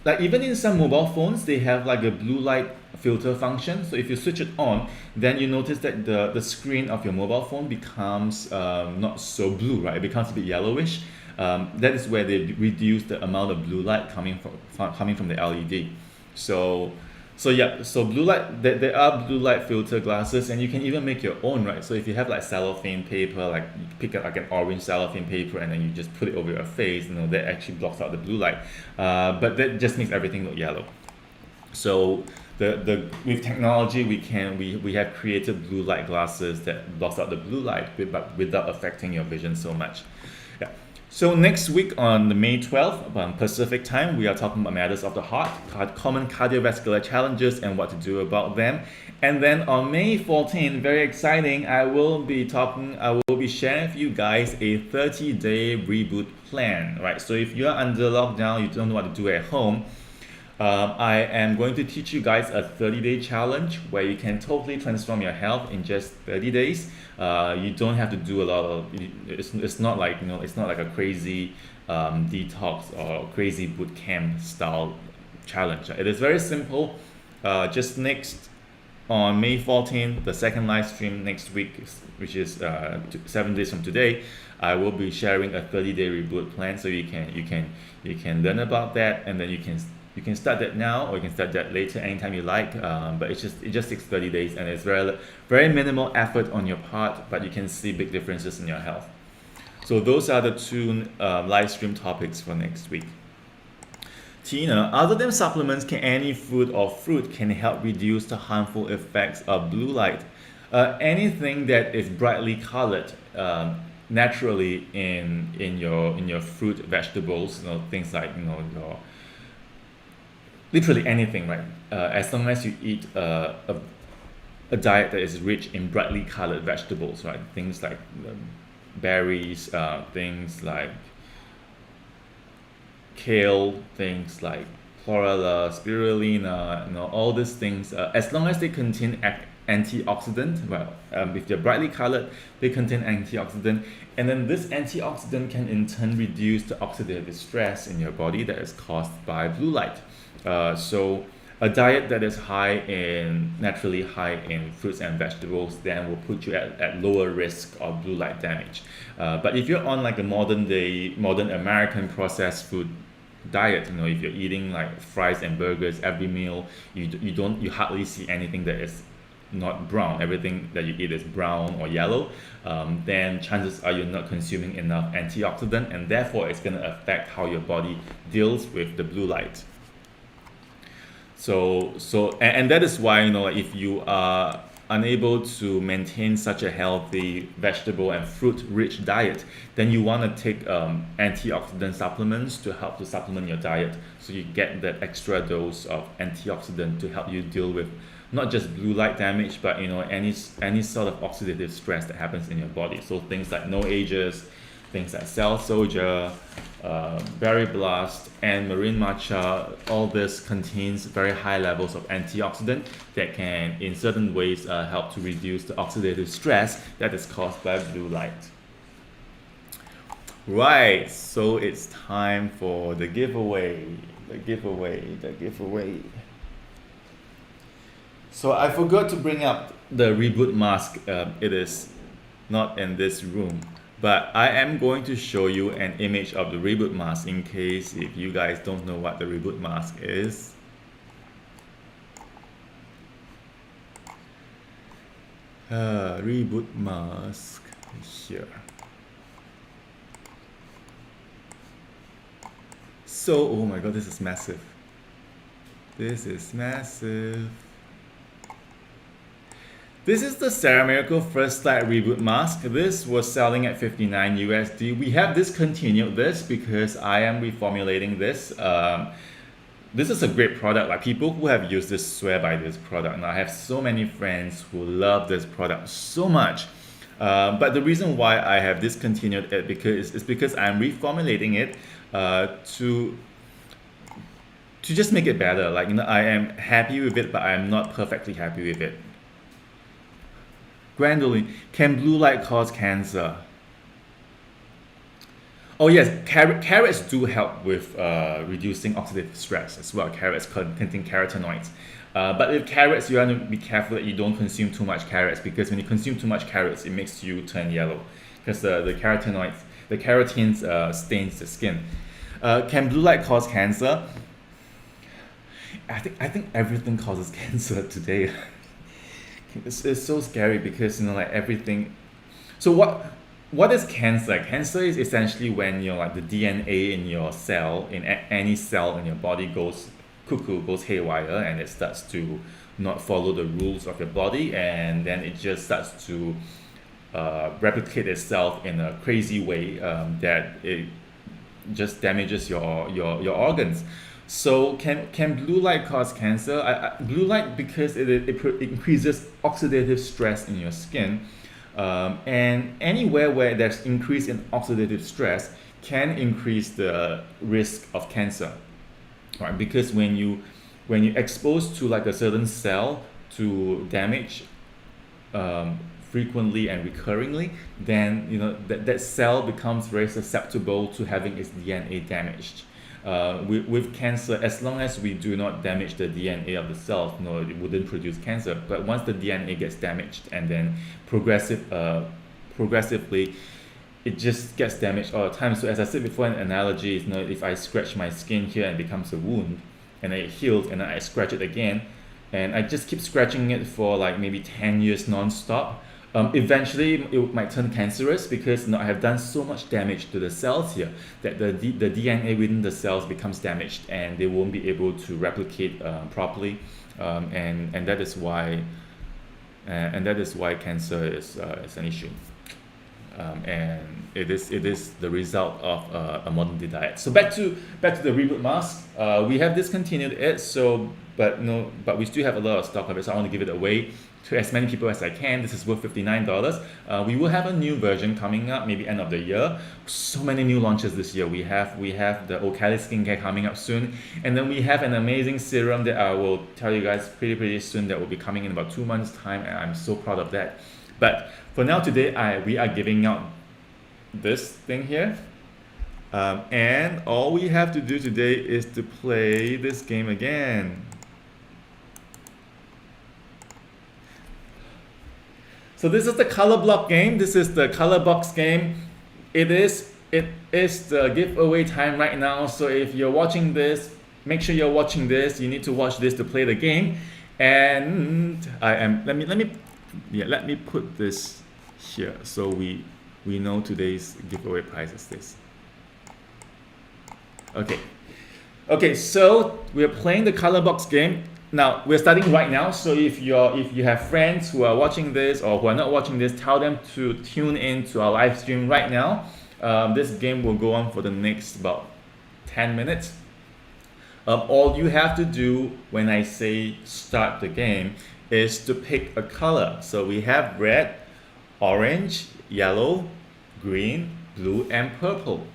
like even in some mobile phones, they have like a blue light filter function. So if you switch it on, then you notice that the screen of your mobile phone becomes not so blue, right? It becomes a bit yellowish. That is where they reduce the amount of blue light coming from the LED. So so blue light, there are blue light filter glasses, and you can even make your own, right? So if you have like cellophane paper, like you pick up like an orange cellophane paper, and then you just put it over your face, that actually blocks out the blue light. But that just makes everything look yellow. So the with technology, we have created blue light glasses that blocks out the blue light, but without affecting your vision so much. Yeah. So next week on the May 12th, Pacific time, we are talking about matters of the heart, common cardiovascular challenges and what to do about them. And then on May 14th, very exciting, I will be sharing with you guys a 30-day reboot plan, right? So if you're under lockdown, you don't know what to do at home, I am going to teach you guys a 30-day challenge where you can totally transform your health in just 30 days. You don't have to do a lot of. It's not like it's not like a crazy detox or crazy boot camp style challenge. It is very simple. Just next on May 14th, the second live stream next week, which is 7 days from today, I will be sharing a 30-day reboot plan. So you can learn about that, and then you can start that now, or you can start that later, anytime you like. But it just takes 30 days, and it's very minimal effort on your part, but you can see big differences in your health. So those are the two live stream topics for next week. Tina, other than supplements, can any food or fruit can help reduce the harmful effects of blue light? Anything that is brightly colored naturally in your fruit, vegetables, things like your literally anything, right? As long as you eat a diet that is rich in brightly colored vegetables, right? Things like berries, things like kale, things like chlorella, spirulina, all these things. As long as they contain antioxidant, well, if they're brightly colored, they contain antioxidant, and then this antioxidant can in turn reduce the oxidative stress in your body that is caused by blue light. So a diet that is naturally high in fruits and vegetables then will put you at lower risk of blue light damage. But if you're on like a modern American processed food diet, if you're eating like fries and burgers every meal, you hardly see anything that is not brown. Everything that you eat is brown or yellow. Then chances are you're not consuming enough antioxidant, and therefore it's going to affect how your body deals with the blue light. And that is why if you are unable to maintain such a healthy vegetable and fruit rich diet, then you want to take antioxidant supplements to help to supplement your diet, so you get that extra dose of antioxidant to help you deal with not just blue light damage, but any sort of oxidative stress that happens in your body. So things like no ages, things like cell soldier, berry blast, and marine matcha, all this contains very high levels of antioxidant that can in certain ways help to reduce the oxidative stress that is caused by blue light. Right, so it's time for the giveaway. So I forgot to bring up the reboot mask. It is not in this room. But I am going to show you an image of the reboot mask in case if you guys don't know what the reboot mask is. Reboot mask here. So, oh my god, this is massive. This is massive. This is the Ceramiracle First Light Reboot Mask. This was selling at 59 USD. We have discontinued this because I am reformulating this. This is a great product. Like, people who have used this swear by this product. And I have so many friends who love this product so much. But the reason why I have discontinued it is because I'm reformulating it to just make it better. Like, I am happy with it, but I am not perfectly happy with it. Gwendoline, can blue light cause cancer? Oh yes, carrots do help with reducing oxidative stress as well. Carrots contain carotenoids. But with carrots, you have to be careful that you don't consume too much carrots, because when you consume too much carrots, it makes you turn yellow, because the carotene stains the skin. Can blue light cause cancer? I think everything causes cancer today. It's so scary because like everything. So what is cancer? Cancer is essentially when like the DNA in your cell, in any cell in your body goes cuckoo, goes haywire, and it starts to not follow the rules of your body, and then it just starts to replicate itself in a crazy way that it just damages your organs. So can blue light cause cancer? Blue light, because it increases oxidative stress in your skin, and anywhere where there's increase in oxidative stress can increase the risk of cancer, right? Because when you expose to like a certain cell to damage frequently and recurringly, then that cell becomes very susceptible to having its DNA damaged. With cancer, as long as we do not damage the DNA of the cells, it wouldn't produce cancer. But once the DNA gets damaged, and then progressively, it just gets damaged all the time. So as I said before, an analogy is, if I scratch my skin here and it becomes a wound, and then it heals, and then I scratch it again, and I just keep scratching it for like maybe 10 years non-stop. Eventually it might turn cancerous, because I have done so much damage to the cells here that the DNA within the cells becomes damaged, and they won't be able to replicate properly, and that is why cancer is an issue, and it is the result of a modern day diet. So back to the reboot mask. We have discontinued it, but we still have a lot of stock of it, so I want to give it away to as many people as I can. This is worth $59. We will have a new version coming up, maybe end of the year. So many new launches this year. We have the Ocali skincare coming up soon, and then we have an amazing serum that I will tell you guys pretty soon, that will be coming in about 2 months time, and I'm so proud of that. But for now, today we are giving out this thing here, and all we have to do today is to play this game again. So this is the color block game. This is the color box game. It is the giveaway time right now. So if you're watching this, make sure you're watching this. You need to watch this to play the game. And let me put this here so we know today's giveaway prize is this. Okay, so we're playing the color box game. Now we're starting right now, so if you have friends who are watching this or who are not watching this, tell them to tune in to our live stream right now. This game will go on for the next about 10 minutes. All you have to do when I say start the game is to pick a color. So we have red, orange, yellow, green, blue, and purple.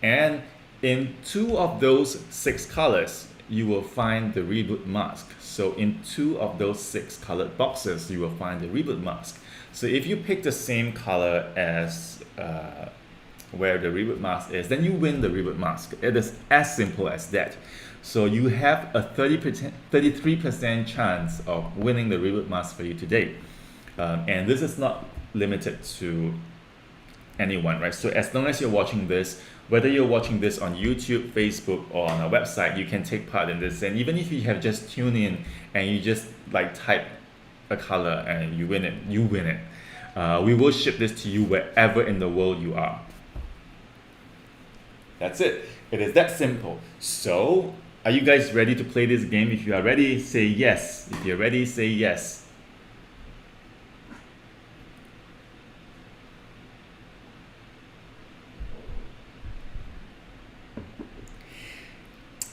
And in 2 of those 6 colors, you will find the reboot mask. So in 2 of those 6 colored boxes, you will find the reboot mask. So if you pick the same color as where the reboot mask is, then you win the reboot mask. It is as simple as that. So you have a 33% chance of winning the reboot mask for you today. And this is not limited to anyone, right? So as long as you're watching this, whether you're watching this on YouTube, Facebook, or on our website, you can take part in this. And even if you have just tuned in and you just like type a color and you win it, you win it. We will ship this to you wherever in the world you are. That's it. It is that simple. So, are you guys ready to play this game? If you are ready, say yes. If you're ready, say yes.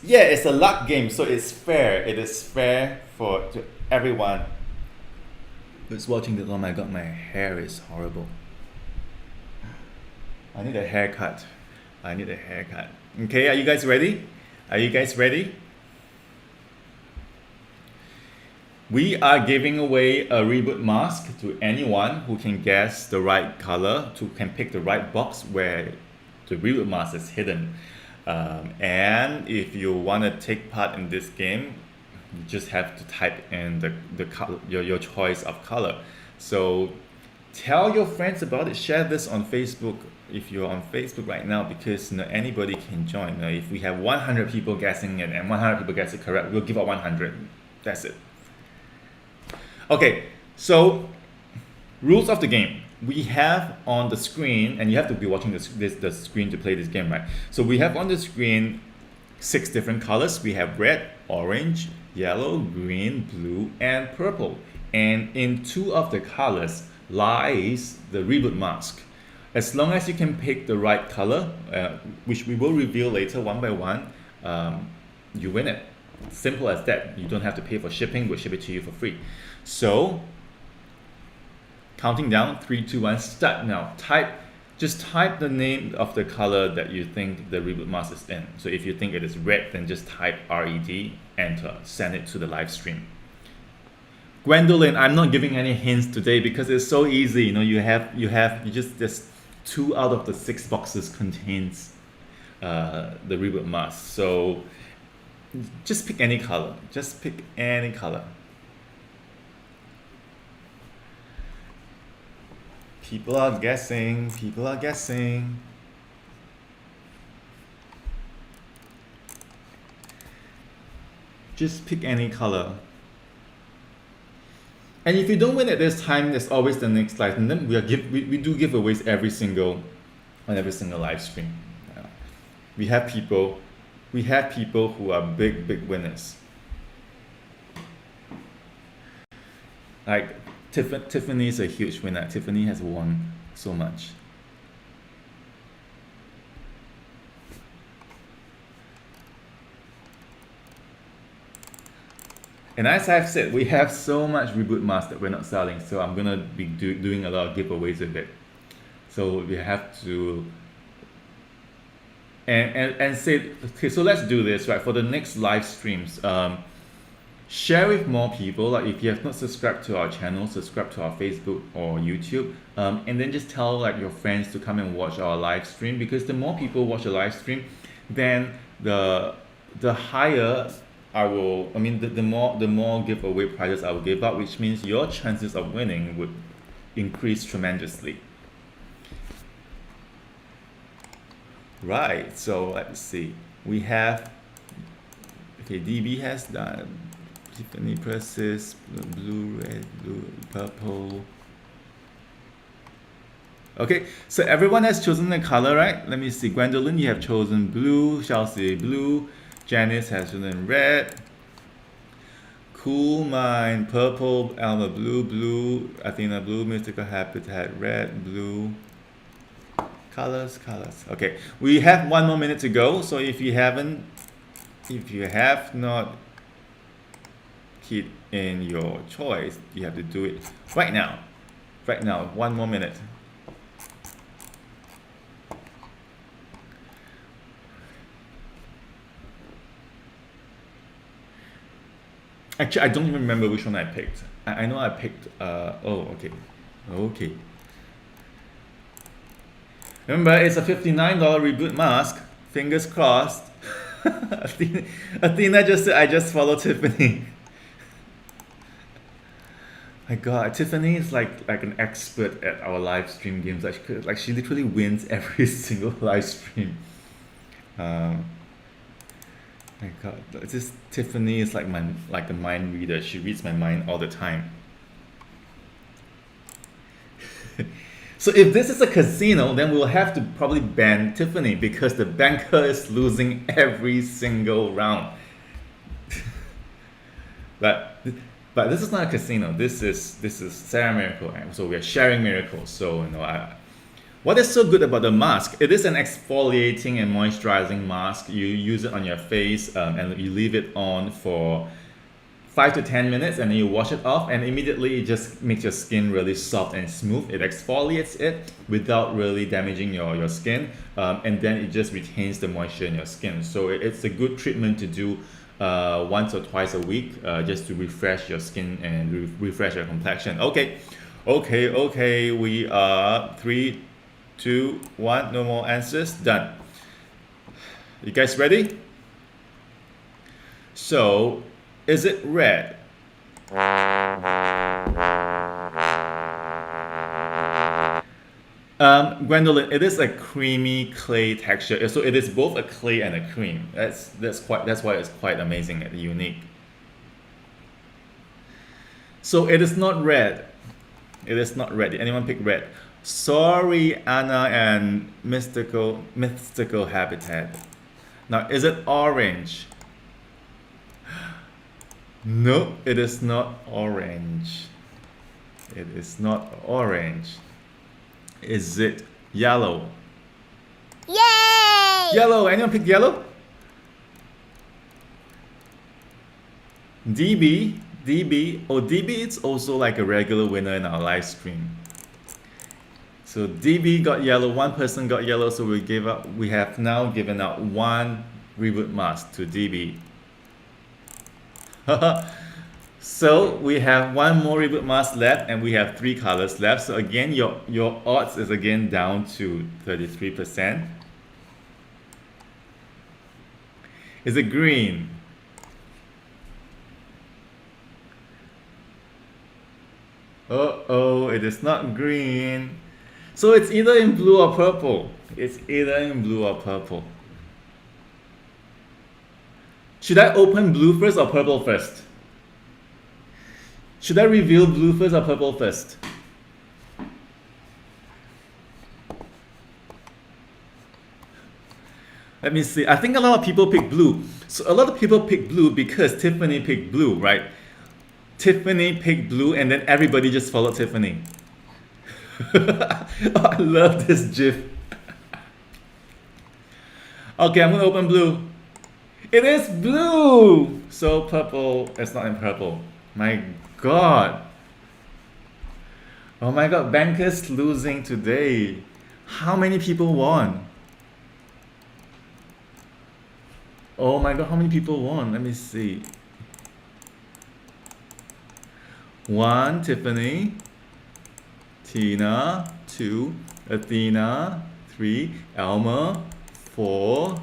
Yeah, it's a luck game, so it's fair. It is fair to everyone who's watching this. Oh my god, my hair is horrible. I need a haircut. Okay, are you guys ready? Are you guys ready? We are giving away a reboot mask to anyone who can guess the right color, can pick the right box where the reboot mask is hidden. And if you want to take part in this game, you just have to type in the color, your choice of color. So tell your friends about it. Share this on Facebook if you're on Facebook right now, because anybody can join. If we have 100 people guessing it and 100 people guess it correct, we'll give out 100. That's it. Okay, so rules of the game. We have on the screen, and you have to be watching the screen to play this game, right? So we have on the screen 6 different colors. We have red, orange, yellow, green, blue, and purple. And in 2 of the colors lies the reboot mask. As long as you can pick the right color, which we will reveal later one by one, you win it. Simple as that. You don't have to pay for shipping. We'll ship it to you for free. So, counting down, 3, 2, 1, start now. Just type the name of the color that you think the reboot mask is in. So if you think it is red, then just type RED, enter, send it to the live stream. Gwendolyn, I'm not giving any hints today because it's so easy. Just 2 out of the 6 boxes contains the reboot mask. So just pick any color. Just pick any color. People are guessing. Just pick any color. And if you don't win at this time, there's always the next live. And then we do giveaways on every single live stream. We have people who are big winners. Like Tiffany is a huge winner. Tiffany has won so much. And as I've said, we have so much reboot masks that we're not selling, so I'm gonna be doing a lot of giveaways with it. So we have to and say, okay, so let's do this, right? For the next live streams, share with more people. Like if you have not subscribed to our channel, subscribe to our Facebook or YouTube, and then just tell like your friends to come and watch our live stream, because the more people watch the live stream, then the higher the more giveaway prizes I will give out, which means your chances of winning would increase tremendously. Right, so let's see. We have, okay, DB has done. Tiffany presses blue, red, blue, purple. Okay, so everyone has chosen a color, right? Let me see. Gwendolyn, you have chosen blue. Chelsea, blue. Janice has chosen red. Cool Mind, purple. Alma, blue. Athena, blue. Mystical Habitat, red, blue. Colors. Okay, we have 1 more minute to go. So if you have not keyed in your choice, you have to do it right now. 1 more minute. Actually, I don't even remember which one I picked. I know I picked, okay. Remember, it's a $59 reboot mask. Fingers crossed. Athena just said, I just followed Tiffany. My God, Tiffany is like an expert at our live stream games. Like she literally wins every single live stream. Um, my God, this Tiffany is like a mind reader. She reads my mind all the time. So if this is a casino, then we'll have to probably ban Tiffany because the banker is losing every single round. But but this is not a casino. This is Ceramiracle, and so we are sharing miracles. So what is so good about the mask? It is an exfoliating and moisturizing mask. You use it on your face, and you leave it on for 5 to 10 minutes, and then you wash it off, and immediately it just makes your skin really soft and smooth. It exfoliates it without really damaging your skin, and then it just retains the moisture in your skin. So it's a good treatment to do once or twice a week, just to refresh your skin and refresh your complexion. Okay. We are 3, 2, 1. No more answers. Done. You guys ready? So, is it red? Gwendolyn, it is a creamy clay texture. So it is both a clay and a cream. That's why it's quite amazing and unique. So it is not red. It is not red. Did anyone pick red? Sorry, Anna and mystical habitat. Now, is it orange? No, it is not orange. It is not orange. Is it yellow? Yay! Yellow. Anyone pick yellow? DB. Oh, DB is also like a regular winner in our live stream. So DB got yellow. One person got yellow. So we have now given out one reboot mask to DB. So we have one more reboot mask left, and we have 3 colors left. So again, your odds is again down to 33%. Is it green? Uh-oh, it is not green. So it's either in blue or purple. It's either in blue or purple. Should I open blue first or purple first? Should I reveal blue first or purple first? Let me see. I think a lot of people pick blue. So a lot of people pick blue because Tiffany picked blue, right? Tiffany picked blue, and then everybody just followed Tiffany. Oh, I love this GIF. Okay, I'm gonna open blue. It is blue! So purple, it's not in purple. My God. Oh my God, bankers losing today. How many people won? Oh my God, how many people won? Let me see. 1, Tiffany. Tina. 2, Athena. 3, Elma. 4,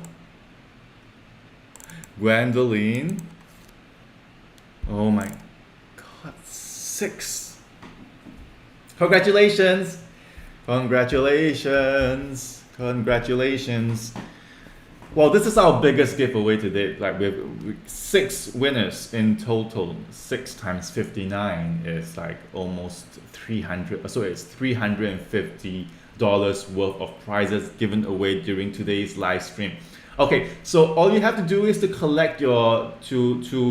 Gwendolyn. Oh my God, 6. Congratulations. Well, this is our biggest giveaway today. Like we have 6 winners in total. 6 times 59 is like almost 300. So it's $350 worth of prizes given away during today's live stream. Okay, so all you have to do is to collect to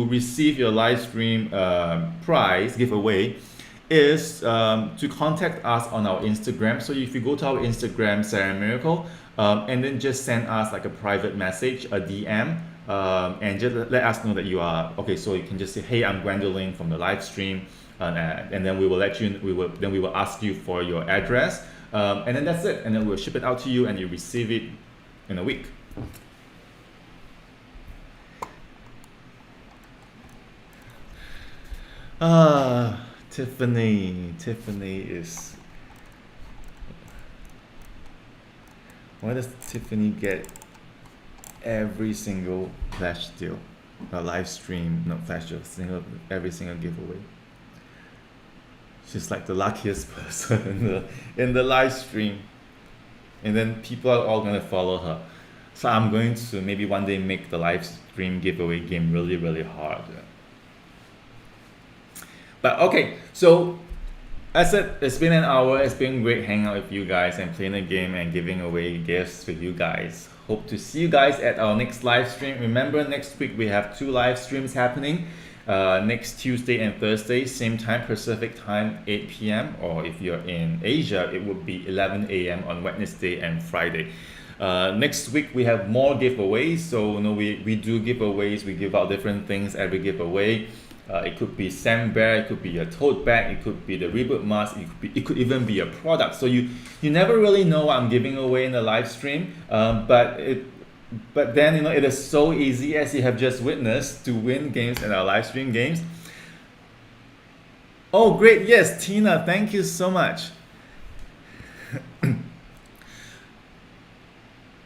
receive your live stream prize giveaway is to contact us on our Instagram. So if you go to our Instagram, Ceramiracle, and then just send us like a private message, a DM, and just let us know that you are okay. So you can just say, "Hey, I'm Gwendolyn from the live stream," and then we will we will ask you for your address, and then that's it. And then we'll ship it out to you, and you receive it in a week. Tiffany is. Why does Tiffany get every single flash deal, live stream, not flash deal, every single giveaway? she's like the luckiest person in the live stream, and then people are all gonna follow her. So I'm going to maybe one day make the live stream giveaway game really, really hard. But okay, so I said it's been an hour. It's been great hanging out with you guys and playing a game and giving away gifts with you guys. Hope to see you guys at our next live stream. Remember, next week we have 2 live streams happening. Next Tuesday and Thursday, same time, Pacific time, 8 p.m. Or if you're in Asia, it would be 11 a.m. on Wednesday and Friday. Next week we have more giveaways. So we do giveaways. We give out different things every giveaway. It could be Sam Bear, it could be a tote bag, it could be the reboot mask, it could even be a product. So you never really know what I'm giving away in the live stream, but then it is so easy, as you have just witnessed, to win games in our live stream games. Oh great, yes, Tina, thank you so much.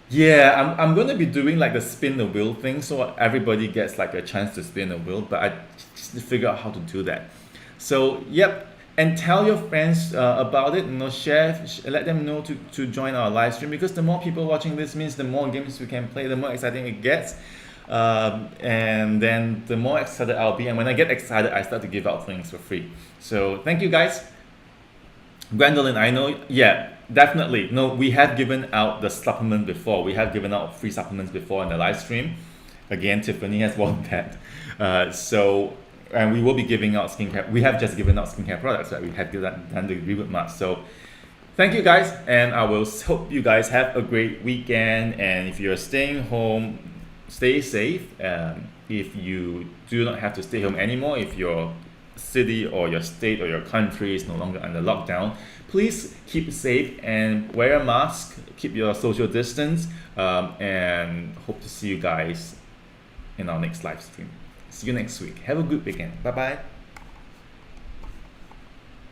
Yeah, I'm going to be doing like the spin the wheel thing, so everybody gets like a chance to spin the wheel, but I just need to figure out how to do that. So yep, and tell your friends about it, share, let them know to join our live stream, because the more people watching this means the more games we can play, the more exciting it gets, and then the more excited I'll be, and when I get excited I start to give out things for free. So thank you guys. Gwendolyn, I know, yeah, definitely. No, we have given out the supplement before. We have given out free supplements before in the live stream. Again, Tiffany has won that. And we will be giving out skincare. We have just given out skincare products, right? We have done the reboot mask. So thank you guys, and I will hope you guys have a great weekend. And if you're staying home, stay safe. If you do not have to stay home anymore, if your city or your state or your country is no longer under lockdown, please keep safe and wear a mask, keep your social distance, and hope to see you guys in our next live stream. See you next week. Have a good weekend. Bye bye.